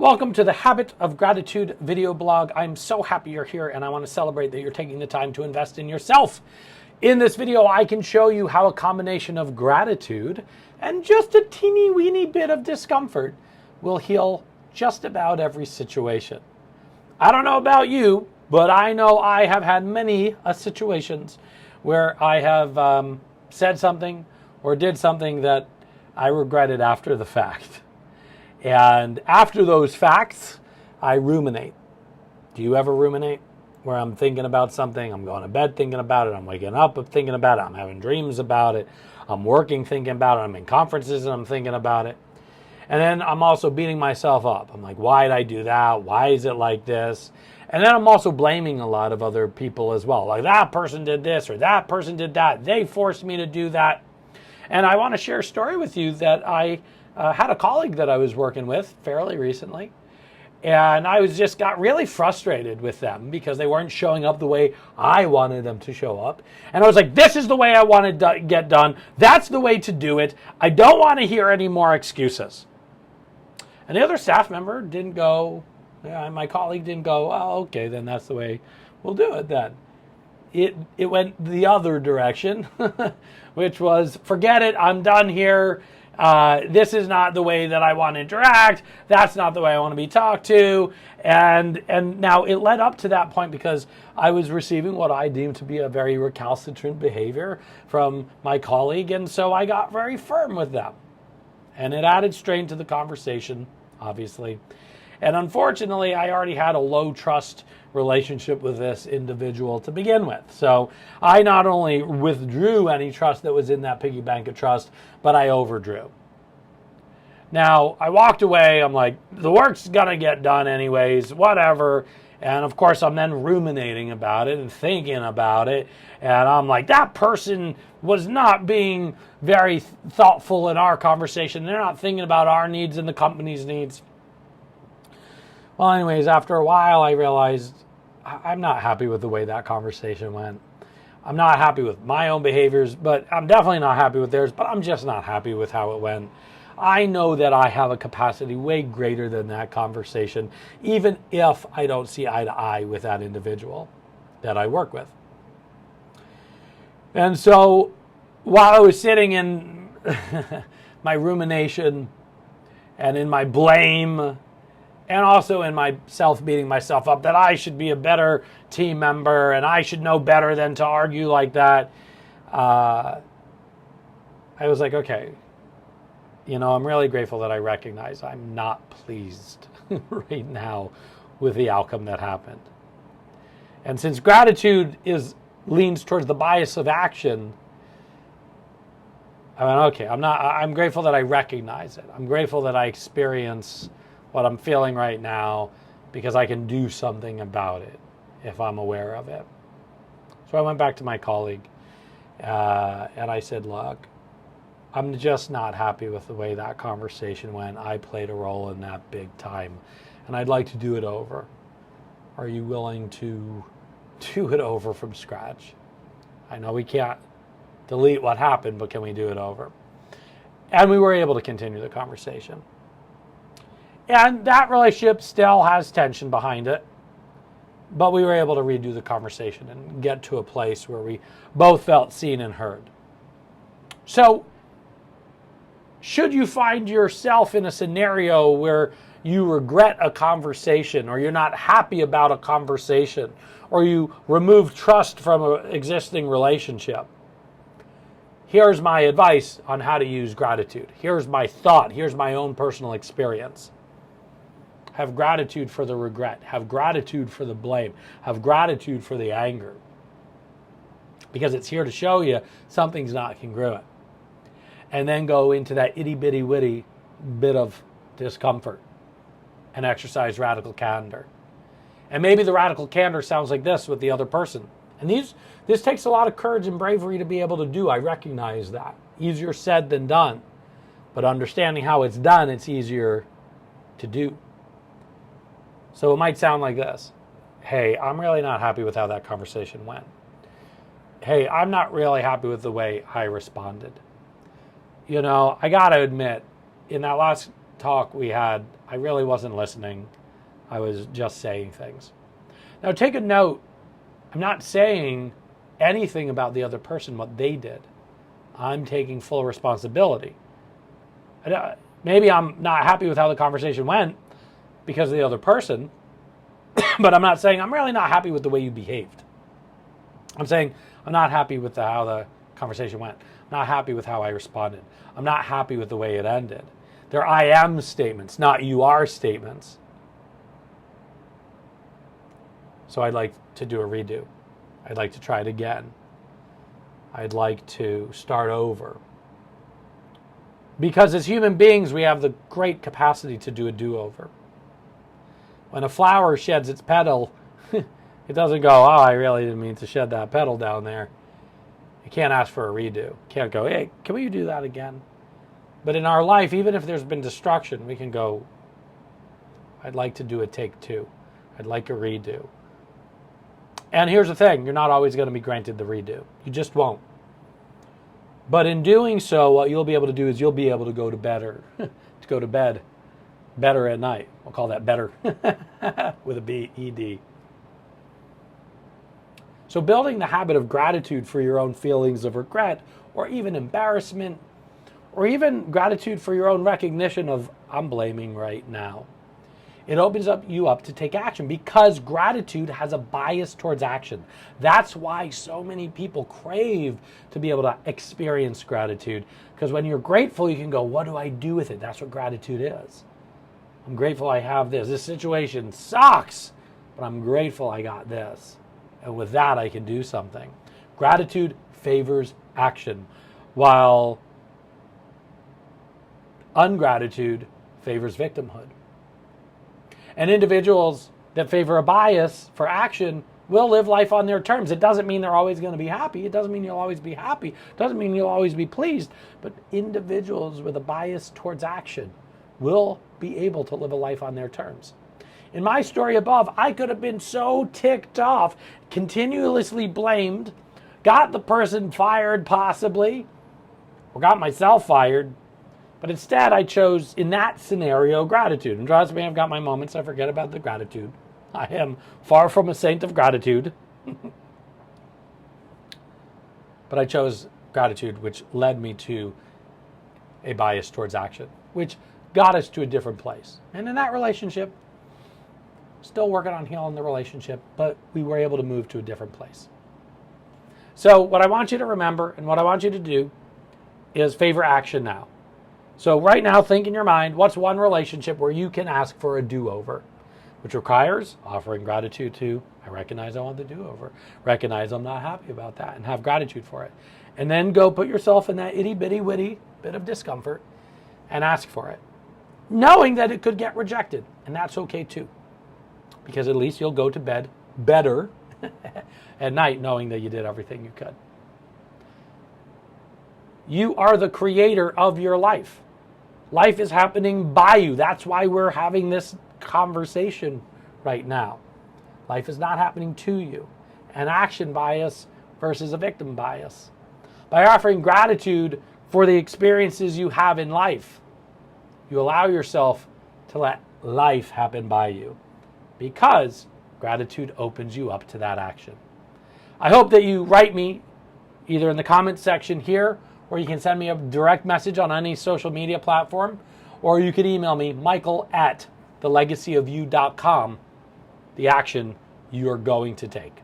Welcome to the Habit of Gratitude video blog. I'm so happy you're here, and I want to celebrate that you're taking the time to invest in yourself. In this video, I can show you how a combination of gratitude and just a teeny weeny bit of discomfort will heal just about every situation. I don't know about you, but I know I have had many situations where I have said something or did something that I regretted after the fact. And after those facts, I ruminate. Do you ever ruminate? Where I'm thinking about something, I'm going to bed thinking about it, I'm waking up thinking about it, I'm having dreams about it, I'm working thinking about it, I'm in conferences and I'm thinking about it. And then I'm also beating myself up. I'm like, why did I do that? Why is it like this? And then I'm also blaming a lot of other people as well. Like, that person did this or that person did that. They forced me to do that. And I want to share a story with you that I had a colleague that I was working with fairly recently, and I got really frustrated with them because they weren't showing up the way I wanted them to show up. And I was like, this is the way I want to get done. That's the way to do it. I don't want to hear any more excuses. And the other staff member didn't go, my colleague didn't go, oh, okay, then that's the way we'll do it then. It went the other direction, which was, forget it, I'm done here. This is not the way that I want to interact. That's not the way I want to be talked to. And now it led up to that point because I was receiving what I deemed to be a very recalcitrant behavior from my colleague. And so I got very firm with them. And it added strain to the conversation, obviously. And unfortunately, I already had a low trust relationship with this individual to begin with. So I not only withdrew any trust that was in that piggy bank of trust, but I overdrew. Now, I walked away. I'm like, the work's going to get done anyways, whatever. And of course, I'm then ruminating about it and thinking about it. And I'm like, that person was not being very thoughtful in our conversation. They're not thinking about our needs and the company's needs. Well, anyways, after a while, I realized I'm not happy with the way that conversation went. I'm not happy with my own behaviors, but I'm definitely not happy with theirs, but I'm just not happy with how it went. I know that I have a capacity way greater than that conversation, even if I don't see eye to eye with that individual that I work with. And so while I was sitting in my rumination and in my blame, and also in myself beating myself up that I should be a better team member and I should know better than to argue like that, I was like, okay, I'm really grateful that I recognize I'm not pleased right now with the outcome that happened. And since gratitude leans towards the bias of action, I went, okay, I'm grateful that I recognize it. I'm grateful that I experience what I'm feeling right now because I can do something about it if I'm aware of it. So I went back to my colleague and I said, look, I'm just not happy with the way that conversation went. I played a role in that big time and I'd like to do it over. Are you willing to do it over from scratch? I know we can't delete what happened, but can we do it over? And we were able to continue the conversation. And that relationship still has tension behind it. But we were able to redo the conversation and get to a place where we both felt seen and heard. So, should you find yourself in a scenario where you regret a conversation or you're not happy about a conversation or you remove trust from an existing relationship, here's my advice on how to use gratitude. Here's my thought. Here's my own personal experience. Have gratitude for the regret. Have gratitude for the blame. Have gratitude for the anger. Because it's here to show you something's not congruent. And then go into that itty bitty witty bit of discomfort and exercise radical candor. And maybe the radical candor sounds like this with the other person. And this takes a lot of courage and bravery to be able to do. I recognize that. Easier said than done. But understanding how it's done, it's easier to do. So it might sound like this. Hey, I'm really not happy with how that conversation went. Hey, I'm not really happy with the way I responded. I got to admit, in that last talk we had, I really wasn't listening. I was just saying things. Now take a note, I'm not saying anything about the other person, what they did. I'm taking full responsibility. Maybe I'm not happy with how the conversation went because of the other person, but I'm not saying I'm really not happy with the way you behaved. I'm saying I'm not happy with how the conversation went. I'm not happy with how I responded. I'm not happy with the way it ended. They're I am statements, not you are statements. So I'd like to do a redo. I'd like to try it again. I'd like to start over. Because as human beings, we have the great capacity to do a do-over. When a flower sheds its petal, it doesn't go, oh, I really didn't mean to shed that petal down there. You can't ask for a redo. You can't go, hey, can we do that again? But in our life, even if there's been destruction, we can go, I'd like to do a take two. I'd like a redo. And here's the thing, you're not always going to be granted the redo. You just won't. But in doing so, what you'll be able to do is you'll be able to go to bed better at night. We'll call that better with a B-E-D. So building the habit of gratitude for your own feelings of regret or even embarrassment or even gratitude for your own recognition of I'm blaming right now. It opens you up to take action because gratitude has a bias towards action. That's why so many people crave to be able to experience gratitude. Because when you're grateful, you can go, what do I do with it? That's what gratitude is. I'm grateful I have this. This situation sucks, but I'm grateful I got this. And with that, I can do something. Gratitude favors action, while ungratitude favors victimhood. And individuals that favor a bias for action will live life on their terms. It doesn't mean they're always going to be happy. It doesn't mean you'll always be happy. It doesn't mean you'll always be pleased. But individuals with a bias towards action will be able to live a life on their terms. In my story above, I could have been so ticked off, continuously blamed, got the person fired possibly, or got myself fired. But instead, I chose, in that scenario, gratitude. And trust me, I've got my moments. I forget about the gratitude. I am far from a saint of gratitude. But I chose gratitude, which led me to a bias towards action, which got us to a different place. And in that relationship, still working on healing the relationship, but we were able to move to a different place. So what I want you to remember and what I want you to do is favor action now. So right now, think in your mind, what's one relationship where you can ask for a do-over, which requires offering gratitude to, I recognize I want the do-over, recognize I'm not happy about that, and have gratitude for it. And then go put yourself in that itty-bitty-witty bit of discomfort and ask for it, knowing that it could get rejected, and that's okay too, because at least you'll go to bed better at night knowing that you did everything you could. You are the creator of your life. Life is happening by you. That's why we're having this conversation right now. Life is not happening to you. An action bias versus a victim bias. By offering gratitude for the experiences you have in life, you allow yourself to let life happen by you, because gratitude opens you up to that action. I hope that you write me either in the comments section here, or you can send me a direct message on any social media platform, or you could email me, michael@thelegacyofyou.com, the action you're going to take.